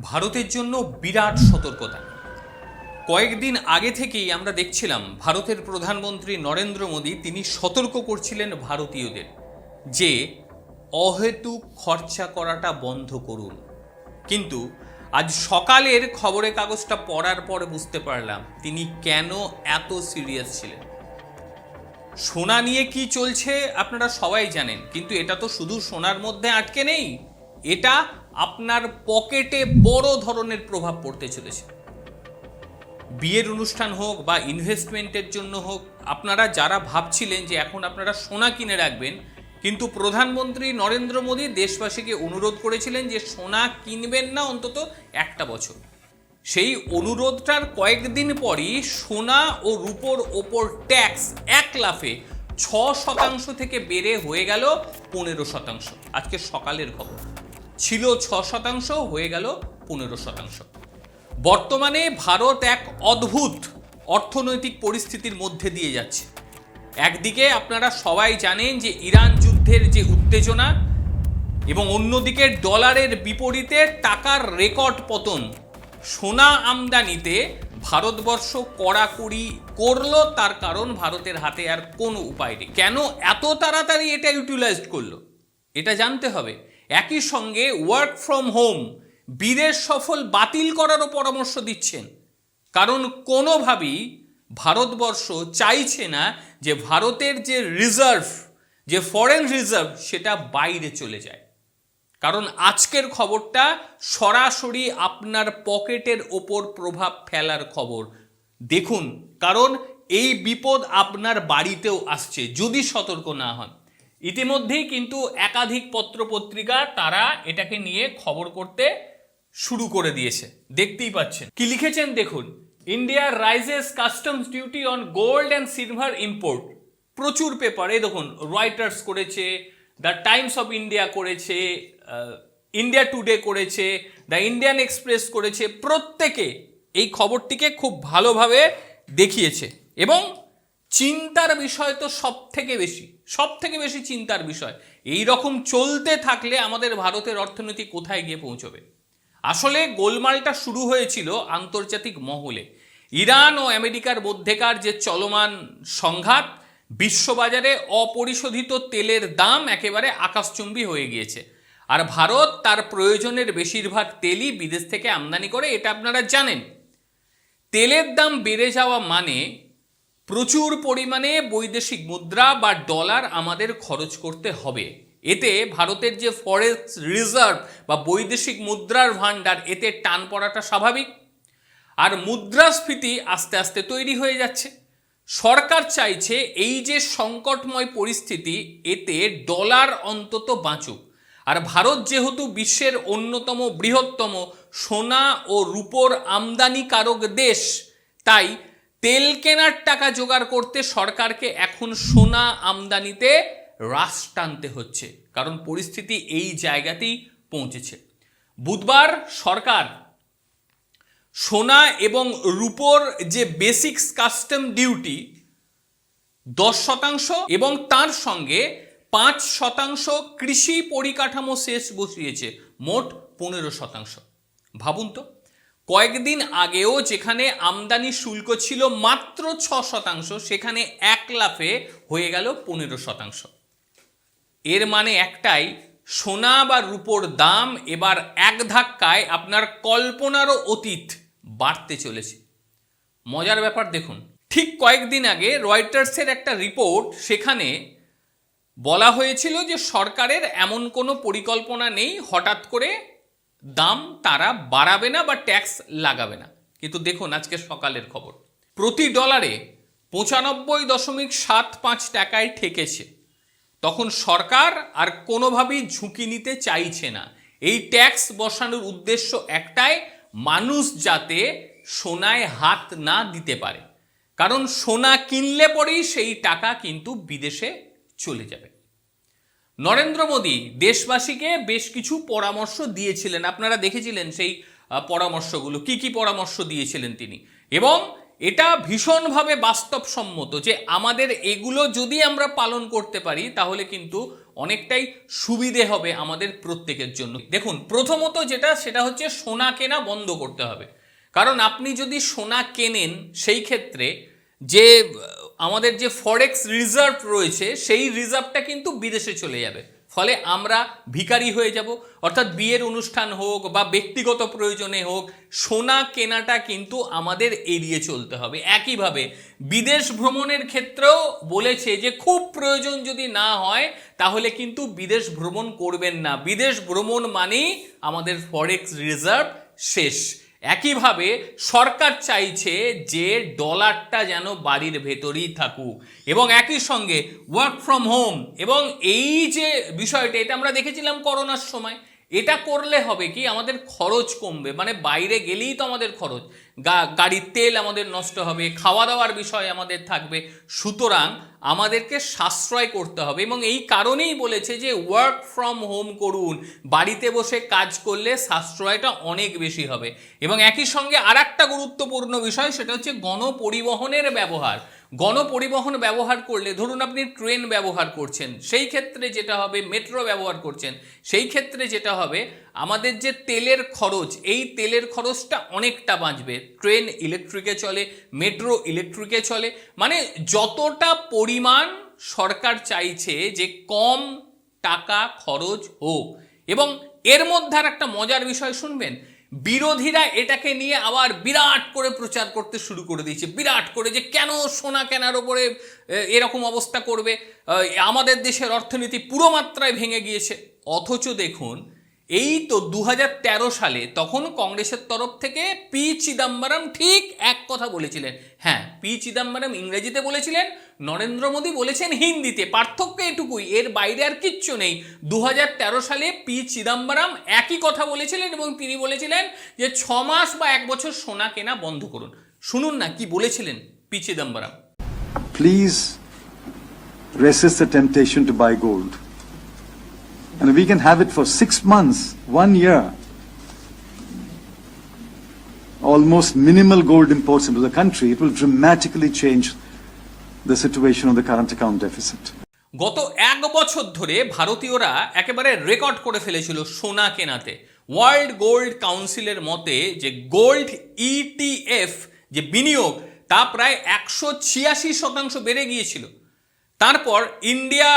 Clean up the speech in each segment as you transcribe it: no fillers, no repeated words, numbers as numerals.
ভারতের জন্য বিরাট সতর্কতা। কয়েকদিন আগে থেকেই আমরা দেখছিলাম ভারতের প্রধানমন্ত্রী নরেন্দ্র মোদী তিনি সতর্ক করছিলেন ভারতীয়দের যে অহেতুক খরচা করাটা বন্ধ করুন। কিন্তু আজ সকালের খবরের কাগজটা পড়ার পর বুঝতে পারলাম তিনি কেন এত সিরিয়াস ছিলেন। সোনা নিয়ে কি চলছে আপনারা সবাই জানেন, কিন্তু এটা তো শুধু সোনার মধ্যে আটকে নেই, এটা আপনার পকেটে বড় ধরনের প্রভাব পড়তে চলেছে। বিয়ের অনুষ্ঠান হোক বা ইনভেস্টমেন্টের জন্য হোক, আপনারা যারা ভাবছিলেন যে এখন আপনারা সোনা কিনে রাখবেন, কিন্তু প্রধানমন্ত্রী নরেন্দ্র মোদী দেশবাসীকে অনুরোধ করেছিলেন যে সোনা কিনবেন না অন্তত একটা বছর। সেই অনুরোধটার কয়েকদিন পরই সোনা ও রূপোর ওপর ট্যাক্স এক লাফে 6% থেকে বেড়ে হয়ে গেল 15%। আজকে সকালের খবর ছিল 6%, হয়ে গেল 15%। বর্তমানে ভারত এক অদ্ভুত অর্থনৈতিক পরিস্থিতির মধ্যে দিয়ে যাচ্ছে। একদিকে আপনারা সবাই জানেন যে ইরান যুদ্ধের যে উত্তেজনা, এবং অন্যদিকে ডলারের বিপরীতে টাকার রেকর্ড পতন। সোনা আমদানিতে ভারতবর্ষ কড়াকড়ি করলো, তার কারণ ভারতের হাতে আর কোনো উপায় নেই। কেন এত তাড়াতাড়ি এটা ইউটিলাইজড করলো এটা জানতে হবে। একই সঙ্গে ওয়ার্ক ফ্রম হোম, বিদেশ সফর বাতিল করারও পরামর্শ দিচ্ছেন, কারণ কোনোভাবেই ভারতবর্ষ চাইছে না যে ভারতের যে রিজার্ভ, যে ফরেন রিজার্ভ, সেটা বাইরে চলে যায়। কারণ আজকের খবরটা সরাসরি আপনার পকেটের ওপর প্রভাব ফেলার খবর। দেখুন, কারণ এই বিপদ আপনার বাড়িতেও আসছে যদি সতর্ক না হন। ইতিমধ্যেই কিন্তু একাধিক পত্রপত্রিকা তারা এটাকে নিয়ে খবর করতে শুরু করে দিয়েছে, দেখতেই পাচ্ছেন। কি লিখেছেন দেখুন, India rises customs duty on gold and silver import. প্রচুর পেপারে দেখুন, রয়টার্স করেছে, দ্য টাইমস অফ ইন্ডিয়া করেছে, ইন্ডিয়া টুডে করেছে, দ্য ইন্ডিয়ান এক্সপ্রেস করেছে, প্রত্যেকে এই খবরটিকে খুব ভালোভাবে দেখিয়েছে। এবং চিন্তার বিষয় তো সব থেকে বেশি চিন্তার বিষয়, এই রকম চলতে থাকলে আমাদের ভারতের অর্থনীতি কোথায় গিয়ে পৌঁছবে। আসলে গোলমালটা শুরু হয়েছিল আন্তর্জাতিক মহলে। ইরান ও আমেরিকার মধ্যেকার যে চলমান সংঘাত, বিশ্ববাজারে অপরিশোধিত তেলের দাম একেবারে আকাশচুম্বী হয়ে গিয়েছে। আর ভারত তার প্রয়োজনের বেশিরভাগ তেলই বিদেশ থেকে আমদানি করে, এটা আপনারা জানেন। তেলের দাম বেড়ে যাওয়া মানে প্রচুর পরিমাণে বৈদেশিক মুদ্রা বা ডলার আমাদের খরচ করতে হবে। এতে ভারতের যে ফরেক্স রিজার্ভ বা বৈদেশিক মুদ্রার ভাণ্ডার, এতে টান পড়াটা স্বাভাবিক। আর মুদ্রাস্ফীতি আস্তে আস্তে তৈরি হয়ে যাচ্ছে। সরকার চাইছে এই যে সংকটময় পরিস্থিতি, এতে ডলার অন্তত বাঁচুক। আর ভারত যেহেতু বিশ্বের অন্যতম বৃহত্তম সোনা ও রূপোর আমদানিকারক দেশ, তাই তেল কেনার টাকা জোগাড় করতে সরকারকে এখন সোনা আমদানিতে রাশ টানতে হচ্ছে, কারণ পরিস্থিতি এই জায়গাতেই পৌঁছেছে। বুধবার সরকার সোনা এবং রূপোর যে বেসিক্স কাস্টম ডিউটি 10% এবং তার সঙ্গে 5% কৃষি পরিকাঠামো সেস বসিয়েছে, মোট 15%। ভাবুন তো, কয়েকদিন আগেও যেখানে আমদানি শুল্ক ছিল মাত্র 6%, সেখানে এক লাফে হয়ে গেল 15%। এর মানে একটাই, সোনা বা রূপোর দাম এবার এক ধাক্কায় আপনার কল্পনারও অতীত বাড়তে চলেছে। মজার ব্যাপার দেখুন, ঠিক কয়েকদিন আগে রয়টার্সের একটা রিপোর্ট, সেখানে বলা হয়েছিল যে সরকারের এমন কোনো পরিকল্পনা নেই হঠাৎ করে দাম তারা বাড়াবে না বা ট্যাক্স লাগাবে না। কিন্তু দেখুন আজকে সকালের খবর, প্রতি ডলারে 95.75 টাকায় ঠেকেছে। তখন সরকার আর কোনোভাবেই ঝুঁকি নিতে চাইছে না। এই ট্যাক্স বসানোর উদ্দেশ্য একটাই, মানুষ যাতে সোনায় হাত না দিতে পারে, কারণ সোনা কিনলে পরেই সেই টাকা কিন্তু বিদেশে চলে যাবে। নরেন্দ্র মোদী দেশবাসীকে বেশ কিছু পরামর্শ দিয়েছিলেন, আপনারা দেখেছিলেন সেই পরামর্শগুলো। কি পরামর্শ দিয়েছিলেন তিনি, এবং এটা ভীষণভাবে বাস্তবসম্মত যে আমাদের এগুলো যদি আমরা পালন করতে পারি তাহলে কিন্তু অনেকটাই সুবিধে হবে আমাদের প্রত্যেকের জন্য। দেখুন, প্রথমত সেটা হচ্ছে সোনা কেনা বন্ধ করতে হবে। কারণ আপনি যদি সোনা কেনেন, সেই ক্ষেত্রে যে আমাদের যে ফরেক্স রিজার্ভ রয়েছে সেই রিজার্ভটা কিন্তু বিদেশে চলে যাবে। ফলে আমরা ভিখারি হয়ে যাব। অর্থাৎ বিয়ের অনুষ্ঠান হোক বা ব্যক্তিগত প্রয়োজনে হোক, সোনা কেনাটা কিন্তু আমাদের এড়িয়ে চলতে হবে। একইভাবে বিদেশ ভ্রমণের ক্ষেত্রেও বলেছে যে খুব প্রয়োজন যদি না হয় তাহলে কিন্তু বিদেশ ভ্রমণ করবেন না। বিদেশ ভ্রমণ মানেই আমাদের ফরেক্স রিজার্ভ শেষ। একইভাবে সরকার চাইছে যে ডলারটা যেন বাড়ির ভেতরেই থাকুক, এবং একই সঙ্গে ওয়ার্ক ফ্রম হোম, এবং এই যে বিষয়টা, এটা আমরা দেখেছিলাম করোনার সময়। এটা করলে হবে কি, আমাদের খরচ কমবে। মানে বাইরে গেলেই তো আমাদের খরচ, গাড়ির তেল আমাদের নষ্ট হবে, খাওয়া দাওয়ার বিষয় আমাদের থাকবে। সুতরাং আমাদেরকে সাশ্রয় করতে হবে, এবং এই কারণেই বলেছে যে ওয়ার্ক ফ্রম হোম করুন। বাড়িতে বসে কাজ করলে সাশ্রয়টা অনেক বেশি হবে। এবং একই সঙ্গে আর একটা গুরুত্বপূর্ণ বিষয়, সেটা হচ্ছে গণপরিবহনের ব্যবহার। গণপরিবহন ব্যবহার করলে, ধরুন আপনি ট্রেন ব্যবহার করছেন, সেই ক্ষেত্রে যেটা হবে, মেট্রো ব্যবহার করছেন, সেই ক্ষেত্রে যেটা হবে, আমাদের যে তেলের খরচ, এই তেলের খরচটা অনেকটা বাঁচবে। ট্রেন ইলেকট্রিকে চলে, মেট্রো ইলেকট্রিকে চলে। মানে যতটা পরিমাণ সরকার চাইছে যে কম টাকা খরচ হোক। এবং এর মধ্যে আর একটা মজার বিষয় শুনবেন, বিরোধীরা এটাকে নিয়ে আবার বিরাট করে প্রচার করতে শুরু করে দিয়েছে, বিরাট করে, যে কেন সোনা কেনার ওপরে এরকম অবস্থা করবে, আমাদের দেশের অর্থনীতি পুরো মাত্রায় ভেঙে গিয়েছে। অথচ দেখুন, এই তো 2013 সালে তখন কংগ্রেসের তরফ থেকে পি চিদম্বরম ঠিক এক কথা বলেছিলেন। হ্যাঁ, পি চিদম্বরম ইংরেজিতে বলেছিলেন, নরেন্দ্র মোদী বলেছেন হিন্দিতে। পার্থক্য এটুকুই, এর বাইরে আর কিচ্ছু নেই। 2013 সালে পি চিদম্বরম একই কথা বলেছিলেন, এবং তিনি বলেছিলেন যে 6 মাস বা 1 বছর সোনা কেনা বন্ধ করুন। শুনুন না কি বলেছিলেন P Chidambaram. Please resist the temptation to buy gold. And if we can have it for 6 months, 1 year, almost minimal gold imports into the country, it will dramatically change the situation of the current account deficit. গত 1 বছর ধরে ভারতীয়রা একেবারে record করে ফেলেছিল সোনা কেনাতে। World gold কাউন্সিলের মতে যে গোল্ড ইটিএফ যে বিনিয়োগ, তা প্রায় 186% বেড়ে গিয়েছিল। তারপর ইন্ডিয়া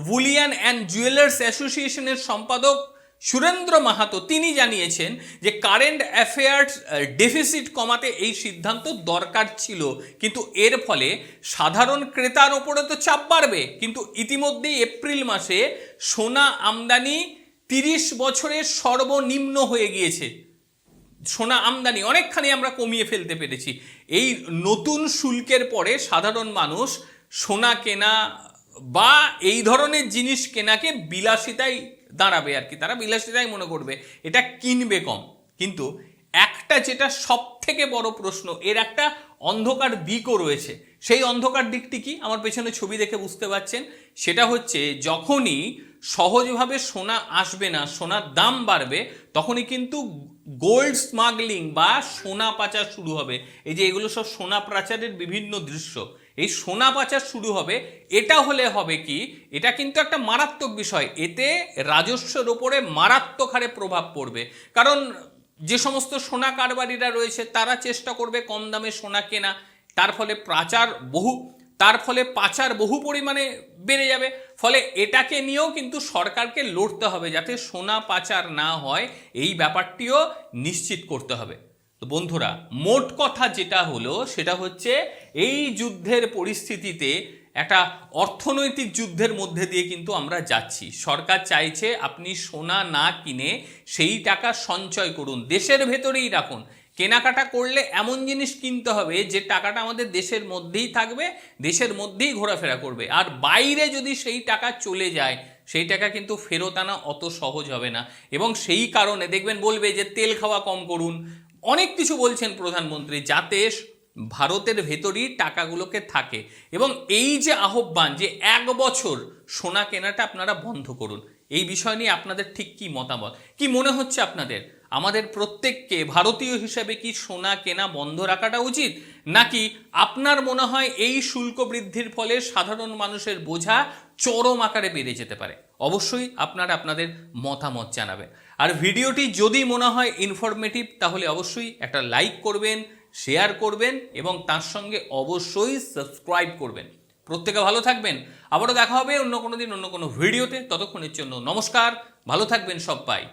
বুলিয়ান অ্যান্ড জুয়েলার্স অ্যাসোসিয়েশনের সম্পাদক সুরেন্দ্র মাহাতো তিনি জানিয়েছেন যে কারেন্ট অ্যাফেয়ার্স ডেফিসিট কমাতে এই সিদ্ধান্ত দরকার ছিল, কিন্তু এর ফলে সাধারণ ক্রেতার ওপরে তো চাপ বাড়বে। কিন্তু ইতিমধ্যেই এপ্রিল মাসে সোনা আমদানি 30 বছরের সর্বনিম্ন হয়ে গিয়েছে। সোনা আমদানি অনেকখানি আমরা কমিয়ে ফেলতে পেরেছি। এই নতুন শুল্কের পরে সাধারণ মানুষ সোনা কেনা বা এই ধরনের জিনিস কেনাকে বিলাসিতায় দাঁড়াবে আর কি, তারা বিলাসিতাই মনে করবে, এটা কিনবে কম। কিন্তু একটা যেটা সব থেকে বড় প্রশ্ন, এর একটা অন্ধকার দিকও রয়েছে। সেই অন্ধকার দিকটি কি, আমার পেছনে ছবি দেখে বুঝতে পারছেন। সেটা হচ্ছে যখনই সহজভাবে সোনা আসবে না, সোনার দাম বাড়বে, তখনই কিন্তু গোল্ড স্মাগলিং বা সোনা পাচার শুরু হবে। এই যে এগুলো সব সোনা পাচারের বিভিন্ন দৃশ্য, এই সোনা পাচার শুরু হবে। এটা হলে হবে কি, এটা কিন্তু একটা মারাত্মক বিষয়। এতে রাজস্বের ওপরে মারাত্মক হারে প্রভাব পড়বে। কারণ যে সমস্ত সোনা কারবারিরা রয়েছে তারা চেষ্টা করবে কম দামে সোনা কেনা, তার ফলে পাচার বহু পরিমাণে বেড়ে যাবে। ফলে এটাকে নিয়েও কিন্তু সরকারকে লড়তে হবে, যাতে সোনা পাচার না হয়, এই ব্যাপারটিও নিশ্চিত করতে হবে। তো বন্ধুরা, মোট কথা যেটা হলো সেটা হচ্ছে এই যুদ্ধের পরিস্থিতিতে একটা অর্থনৈতিক যুদ্ধের মধ্যে দিয়ে কিন্তু আমরা যাচ্ছি। সরকার চাইছে আপনি সোনা না কিনে সেই টাকা সঞ্চয় করুন, দেশের ভেতরেই রাখুন। কেনাকাটা করলে এমন জিনিস কিনতে হবে যে টাকাটা আমাদের দেশের মধ্যেই থাকবে, দেশের মধ্যেই ঘোরাফেরা করবে। আর বাইরে যদি সেই টাকা চলে যায়, সেই টাকা কিন্তু ফেরত আনা অত সহজ হবে না। এবং সেই কারণে দেখবেন বলবে যে তেল খাওয়া কম করুন, অনেক কিছু বলছেন প্রধানমন্ত্রী, যাতে ভারতের ভেতরই টাকাগুলোকে থাকে। এবং এই যে আহ্বান যে 1 বছর সোনা কেনাটা আপনারা বন্ধ করুন, এই বিষয় নিয়ে আপনাদের ঠিক কি মতামত, কি মনে হচ্ছে আপনাদের? আমাদের প্রত্যেককে ভারতীয় হিসেবে কি সোনা কেনা বন্ধ রাখাটা উচিত, নাকি আপনার মনে হয় এই শুল্ক বৃদ্ধির ফলে সাধারণ মানুষের বোঝা চরম আকারে বেড়ে যেতে পারে? অবশ্যই আপনারা আপনাদের মতামত জানাবেন। আর ভিডিওটি যদি মনে হয় ইনফরমেটিভ তাহলে অবশ্যই একটা লাইক করবেন, শেয়ার করবেন এবং তার সঙ্গে অবশ্যই সাবস্ক্রাইব করবেন। প্রত্যেকে ভালো থাকবেন। আবারও দেখা হবে অন্য কোনো দিন অন্য কোনো ভিডিওতে। ততক্ষণের জন্য নমস্কার, ভালো থাকবেন সবাই।